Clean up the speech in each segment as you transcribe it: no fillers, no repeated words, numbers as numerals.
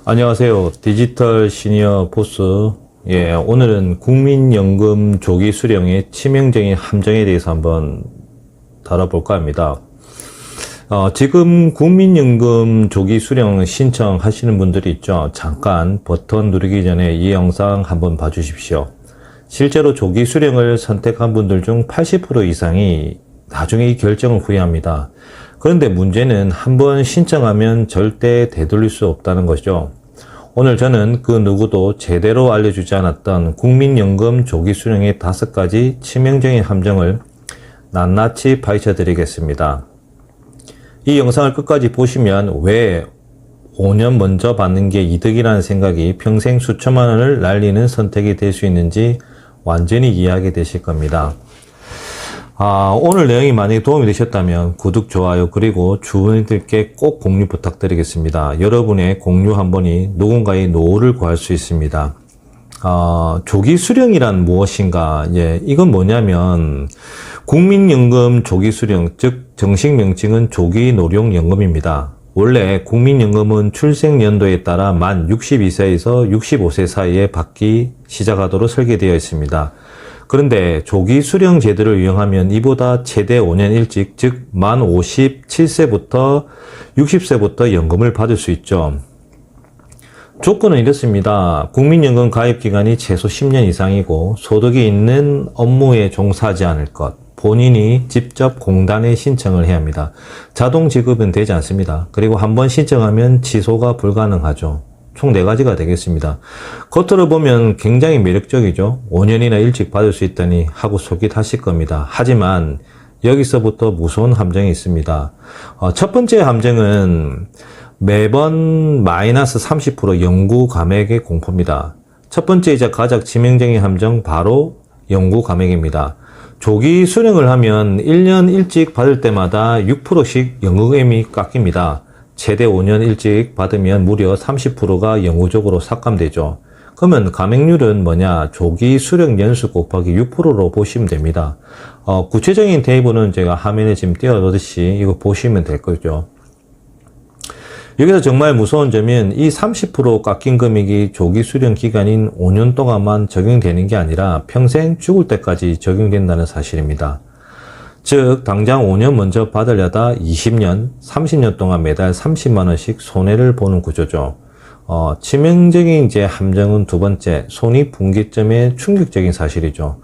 안녕하세요. 디지털 시니어 보스. 오늘은 국민연금 조기 수령의 치명적인 함정에 대해서 한번 다뤄볼까 합니다. 지금 국민연금 조기 수령 신청하시는 분들이 있죠. 잠깐 버튼 누르기 전에 이 영상 한번 봐주십시오. 실제로 조기 수령을 선택한 분들 중 80% 이상이 나중에 이 결정을 후회합니다. 그런데 문제는 한번 신청하면 절대 되돌릴 수 없다는 것이죠. 오늘 저는 그 누구도 제대로 알려주지 않았던 국민연금 조기 수령의 5가지 치명적인 함정을 낱낱이 파헤쳐 드리겠습니다. 이 영상을 끝까지 보시면 왜 5년 먼저 받는 게 이득이라는 생각이 평생 수천만 원을 날리는 선택이 될 수 있는지 완전히 이해하게 되실 겁니다. 오늘 내용이 만약에 도움이 되셨다면 구독, 좋아요, 그리고 주변인들께 꼭 공유 부탁드리겠습니다. 여러분의 공유 한 번이 누군가의 노후를 구할 수 있습니다. 조기 수령이란 무엇인가? 이건 뭐냐면 국민연금 조기 수령, 즉 정식 명칭은 조기 노령연금입니다. 원래 국민연금은 출생연도에 따라 만 62세에서 65세 사이에 받기 시작하도록 설계되어 있습니다. 그런데 조기 수령 제도를 이용하면 이보다 최대 5년 일찍, 즉 만 57세부터 60세부터 연금을 받을 수 있죠. 조건은 이렇습니다. 국민연금 가입 기간이 최소 10년 이상이고 소득이 있는 업무에 종사하지 않을 것, 본인이 직접 공단에 신청을 해야 합니다. 자동 지급은 되지 않습니다. 그리고 한번 신청하면 취소가 불가능하죠. 총 4가지가 되겠습니다. 겉으로 보면 굉장히 매력적이죠. 5년이나 일찍 받을 수 있다니 하고 솔깃하실 겁니다. 하지만 여기서부터 무서운 함정이 있습니다. 첫 번째 함정은 매번 마이너스 30% 연구 감액의 공포입니다. 첫 번째이자 가장 치명적인 함정 바로 연구 감액입니다. 조기 수령을 하면 1년 일찍 받을 때마다 6%씩 연금이 깎입니다. 최대 5년 일찍 받으면 무려 30%가 영구적으로 삭감되죠. 그러면 감액률은 뭐냐? 조기 수령 연수 곱하기 6%로 보시면 됩니다. 구체적인 테이블은 제가 화면에 지금 띄워놓듯이 이거 보시면 될 거죠. 여기서 정말 무서운 점은 이 30% 깎인 금액이 조기 수령 기간인 5년 동안만 적용되는 게 아니라 평생 죽을 때까지 적용된다는 사실입니다. 즉 당장 5년 먼저 받으려다 20년, 30년 동안 매달 30만원씩 손해를 보는 구조죠. 치명적인 함정은 두 번째, 손익분기점의 충격적인 사실이죠.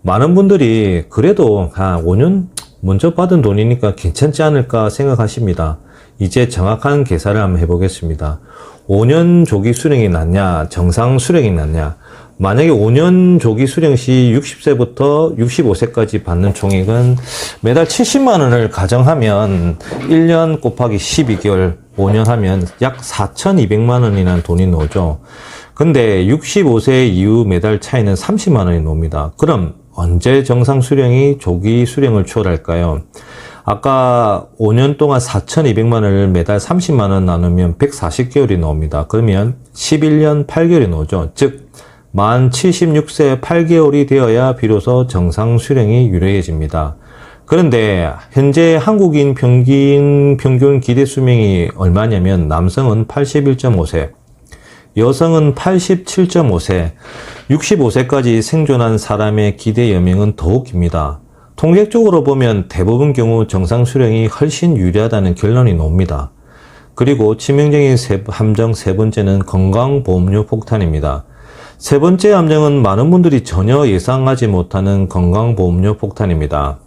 많은 분들이 그래도 5년 먼저 받은 돈이니까 괜찮지 않을까 생각하십니다. 이제 정확한 계산을 한번 해보겠습니다. 5년 조기 수령이 낫냐, 정상 수령이 낫냐. 만약에 5년 조기 수령 시 60세부터 65세까지 받는 총액은 매달 70만 원을 가정하면 1년 곱하기 12개월 5년 하면 약 4,200만 원이라는 돈이 나오죠. 근데 65세 이후 매달 차이는 30만 원이 나옵니다. 그럼 언제 정상 수령이 조기 수령을 초월할까요? 아까 5년 동안 4,200만 원을 매달 30만 원 나누면 140개월이 나옵니다. 그러면 11년 8개월이 나오죠. 즉 만 76세 8개월이 되어야 비로소 정상 수령이 유효해집니다. 그런데 현재 한국인 평균 기대 수명이 얼마냐면 남성은 81.5세, 여성은 87.5세, 65세까지 생존한 사람의 기대 여명은 더욱 깁니다. 통계적으로 보면 대부분 경우 정상 수령이 훨씬 유리하다는 결론이 나옵니다. 그리고 치명적인 함정 세 번째는 건강보험료 폭탄입니다. 세 번째 함정은 많은 분들이 전혀 예상하지 못하는 건강보험료 폭탄입니다.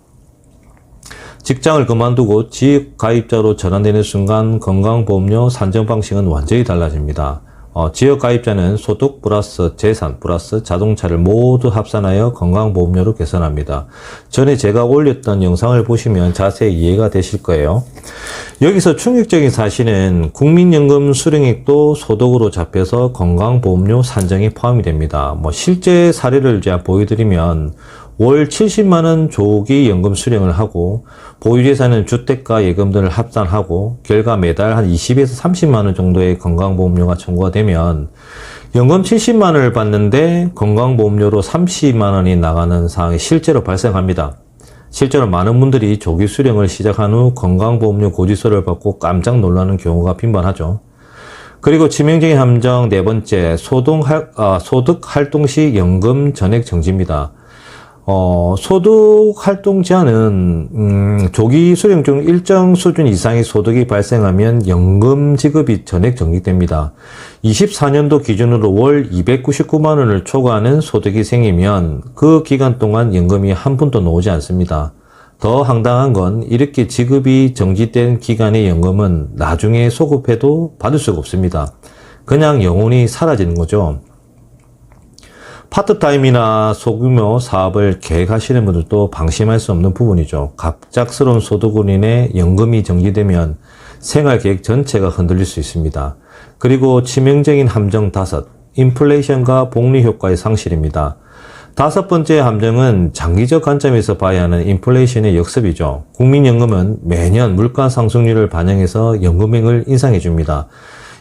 직장을 그만두고 지역 가입자로 전환되는 순간 건강보험료 산정 방식은 완전히 달라집니다. 지역 가입자는 소득 플러스 재산 플러스 자동차를 모두 합산하여 건강보험료로 계산합니다. 전에 제가 올렸던 영상을 보시면 자세히 이해가 되실 거예요. 여기서 충격적인 사실은 국민연금 수령액도 소득으로 잡혀서 건강보험료 산정에 포함이 됩니다. 실제 사례를 제가 보여드리면 월 70만원 조기 연금 수령을 하고 보유재산은 주택과 예금들을 합산하고 결과 매달 한 20에서 30만원 정도의 건강보험료가 청구가 되면 연금 70만원을 받는데 건강보험료로 30만원이 나가는 상황이 실제로 발생합니다. 실제로 많은 분들이 조기 수령을 시작한 후 건강보험료 고지서를 받고 깜짝 놀라는 경우가 빈번하죠. 그리고 치명적인 함정 네 번째, 소득 활동 시 연금 전액 정지입니다. 소득 활동 제한은, 조기 수령 중 일정 수준 이상의 소득이 발생하면 연금 지급이 전액 정지됩니다. 24년도 기준으로 월 299만 원을 초과하는 소득이 생기면 그 기간 동안 연금이 한 푼도 나오지 않습니다. 더 황당한 건 이렇게 지급이 정지된 기간의 연금은 나중에 소급해도 받을 수가 없습니다. 그냥 영원히 사라지는 거죠. 파트타임이나 소규모 사업을 계획하시는 분들도 방심할 수 없는 부분이죠. 갑작스러운 소득으로 인해 연금이 정지되면 생활계획 전체가 흔들릴 수 있습니다. 그리고 치명적인 함정 5, 인플레이션과 복리 효과의 상실입니다. 5번째 함정은 장기적 관점에서 봐야 하는 인플레이션의 역습이죠. 국민연금은 매년 물가 상승률을 반영해서 연금액을 인상해 줍니다.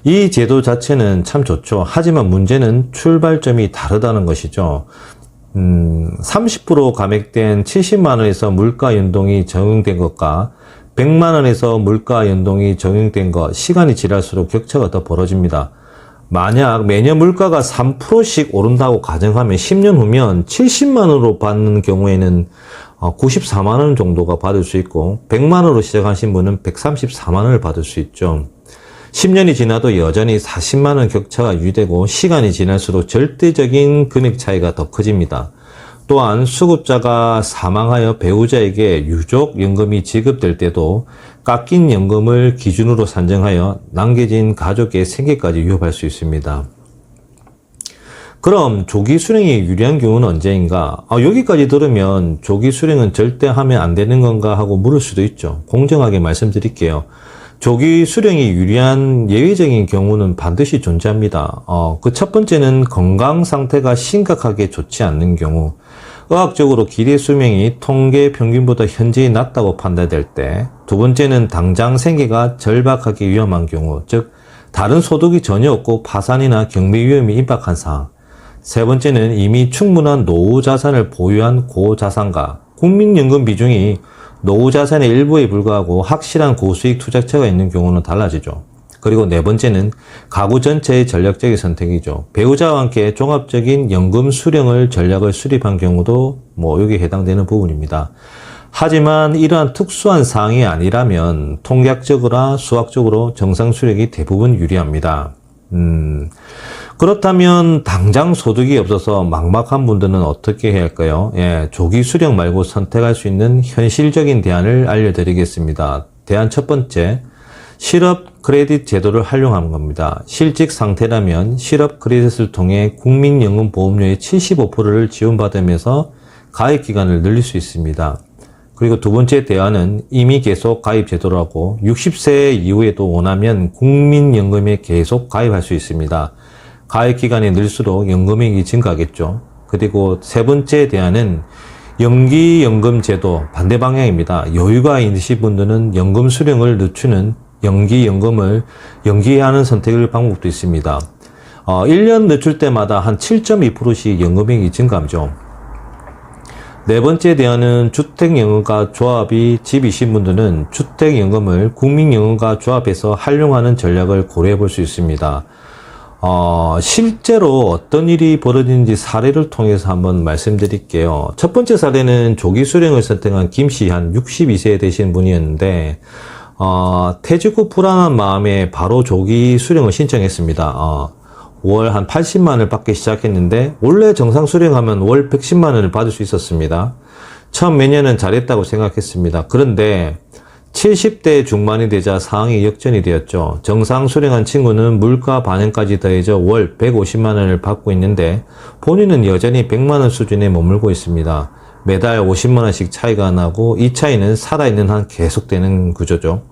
이 제도 자체는 참 좋죠. 하지만 문제는 출발점이 다르다는 것이죠. 30% 감액된 70만 원에서 물가 연동이 적용된 것과 100만 원에서 물가 연동이 적용된 것, 시간이 지날수록 격차가 더 벌어집니다. 만약 매년 물가가 3%씩 오른다고 가정하면 10년 후면 70만 원으로 받는 경우에는 94만 원 정도가 받을 수 있고 100만 원으로 시작하신 분은 134만 원을 받을 수 있죠. 10년이 지나도 여전히 40만 원 격차가 유지되고 시간이 지날수록 절대적인 금액 차이가 더 커집니다. 또한 수급자가 사망하여 배우자에게 유족 연금이 지급될 때도 깎인 연금을 기준으로 산정하여 남겨진 가족의 생계까지 위협할 수 있습니다. 그럼 조기 수령이 유리한 경우는 언제인가? 여기까지 들으면 조기 수령은 절대 하면 안 되는 건가 하고 물을 수도 있죠. 공정하게 말씀드릴게요. 조기 수령이 유리한 예외적인 경우는 반드시 존재합니다. 그 첫 번째는 건강 상태가 심각하게 좋지 않는 경우, 의학적으로 기대 수명이 통계 평균보다 현저히 낮다고 판단될 때, 두 번째는 당장 생계가 절박하게 위험한 경우, 즉 다른 소득이 전혀 없고 파산이나 경매 위험이 임박한 상황, 세 번째는 이미 충분한 노후 자산을 보유한 고자산가, 국민연금 비중이 노후 자산의 일부에 불과하고 확실한 고수익 투자처가 있는 경우는 달라지죠. 그리고 네 번째는 가구 전체의 전략적인 선택이죠. 배우자와 함께 종합적인 연금 수령을 전략을 수립한 경우도 여기에 해당되는 부분입니다. 하지만 이러한 특수한 사항이 아니라면 통계학적으로나 수학적으로 정상 수령이 대부분 유리합니다. 그렇다면 당장 소득이 없어서 막막한 분들은 어떻게 해야 할까요? 조기 수령 말고 선택할 수 있는 현실적인 대안을 알려드리겠습니다. 대안 첫 번째, 실업 크레딧 제도를 활용하는 겁니다. 실직 상태라면 실업 크레딧을 통해 국민연금 보험료의 75%를 지원받으면서 가입 기간을 늘릴 수 있습니다. 그리고 두 번째 대안은 이미 계속 가입 제도라고 60세 이후에도 원하면 국민연금에 계속 가입할 수 있습니다. 가입 기간이 늘수록 연금액이 증가하겠죠. 그리고 세 번째 대안은 연기연금 제도 반대 방향입니다. 여유가 있으신 분들은 연금 수령을 늦추는 연기연금을 연기하는 선택의 방법도 있습니다. 1년 늦출 때마다 한 7.2%씩 연금액이 증가하죠. 네 번째 대안은 주택연금과 조합이 집이신 분들은 주택연금을 국민연금과 조합해서 활용하는 전략을 고려해 볼 수 있습니다. 실제로 어떤 일이 벌어지는지 사례를 통해서 한번 말씀드릴게요. 첫 번째 사례는 조기 수령을 선택한 김씨, 한 62세 되신 분이었는데, 퇴직 후 불안한 마음에 바로 조기 수령을 신청했습니다. 월 한 80만 원을 받기 시작했는데, 원래 정상 수령하면 월 110만 원을 받을 수 있었습니다. 처음 몇 년은 잘했다고 생각했습니다. 그런데 70대 중반이 되자 상황이 역전이 되었죠. 정상 수령한 친구는 물가 반영까지 더해져 월 150만 원을 받고 있는데 본인은 여전히 100만 원 수준에 머물고 있습니다. 매달 50만 원씩 차이가 나고 이 차이는 살아있는 한 계속되는 구조죠.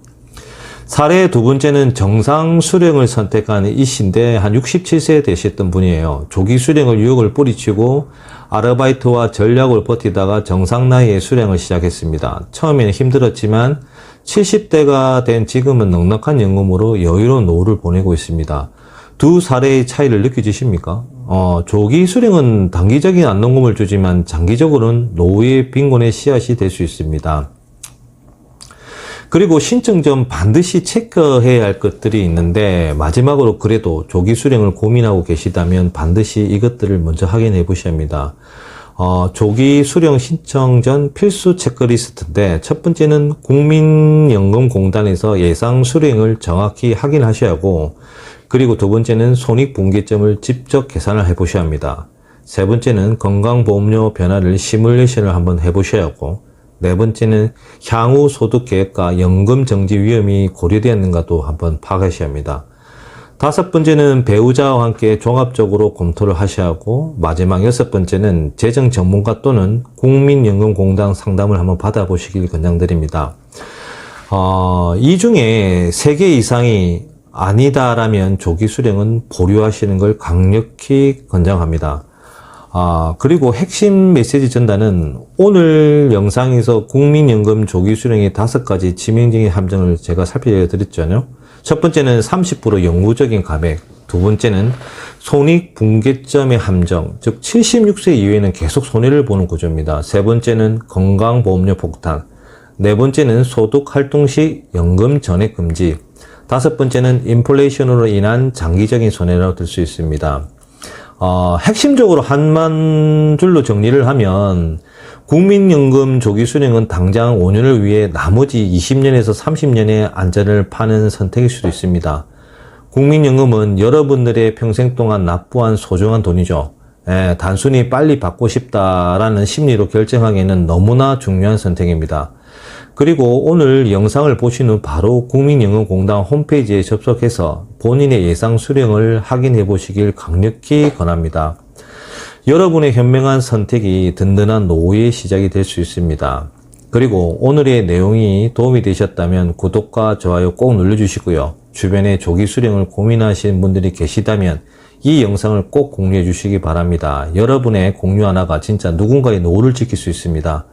사례 두 번째는 정상 수령을 선택한 이 씨인데 한 67세 되셨던 분이에요. 조기 수령을 유혹을 뿌리치고 아르바이트와 전략을 버티다가 정상 나이에 수령을 시작했습니다. 처음에는 힘들었지만 70대가 된 지금은 넉넉한 연금으로 여유로운 노후를 보내고 있습니다. 두 사례의 차이를 느껴지십니까? 조기 수령은 단기적인 안정감을 주지만 장기적으로는 노후의 빈곤의 씨앗이 될 수 있습니다. 그리고 신청 전 반드시 체크해야 할 것들이 있는데, 마지막으로 그래도 조기 수령을 고민하고 계시다면 반드시 이것들을 먼저 확인해 보셔야 합니다. 조기 수령 신청 전 필수 체크리스트인데, 첫 번째는 국민연금공단에서 예상 수령을 정확히 확인하셔야 하고, 그리고 두 번째는 손익분기점을 직접 계산을 해 보셔야 합니다. 세 번째는 건강보험료 변화를 시뮬레이션을 한번 해 보셔야 하고, 네 번째는 향후 소득 계획과 연금 정지 위험이 고려되었는가도 한번 파악하셔야 합니다. 다섯 번째는 배우자와 함께 종합적으로 검토를 하셔야 하고, 마지막 여섯 번째는 재정 전문가 또는 국민연금공단 상담을 한번 받아보시길 권장드립니다. 이 중에 3개 이상이 아니다라면 조기 수령은 보류하시는 걸 강력히 권장합니다. 그리고 핵심 메시지 전달은 오늘 영상에서 국민연금 조기 수령의 5가지 치명적인 함정을 제가 살펴드렸잖아요. 첫 번째는 30% 영구적인 감액, 두 번째는 손익분기점의 함정, 즉 76세 이후에는 계속 손해를 보는 구조입니다. 세 번째는 건강보험료 폭탄, 네 번째는 소득 활동 시 연금 전액 금지, 다섯 번째는 인플레이션으로 인한 장기적인 손해라고 들 수 있습니다. 핵심적으로 한만 줄로 정리를 하면 국민연금 조기 수령은 당장 5년을 위해 나머지 20년에서 30년의 안전을 파는 선택일 수도 있습니다. 국민연금은 여러분들의 평생 동안 납부한 소중한 돈이죠. 단순히 빨리 받고 싶다라는 심리로 결정하기에는 너무나 중요한 선택입니다. 그리고 오늘 영상을 보신 후 바로 국민연금공단 홈페이지에 접속해서 본인의 예상 수령을 확인해 보시길 강력히 권합니다. 여러분의 현명한 선택이 든든한 노후의 시작이 될 수 있습니다. 그리고 오늘의 내용이 도움이 되셨다면 구독과 좋아요 꼭 눌러주시고요. 주변에 조기 수령을 고민하시는 분들이 계시다면 이 영상을 꼭 공유해 주시기 바랍니다. 여러분의 공유 하나가 진짜 누군가의 노후를 지킬 수 있습니다.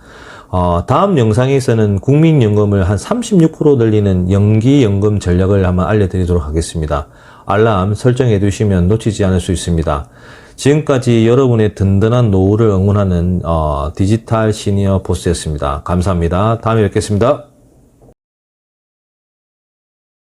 다음 영상에서는 국민연금을 한 36% 늘리는 연기연금 전략을 한번 알려드리도록 하겠습니다. 알람 설정해 두시면 놓치지 않을 수 있습니다. 지금까지 여러분의 든든한 노후를 응원하는 디지털 시니어 보스였습니다. 감사합니다. 다음에 뵙겠습니다.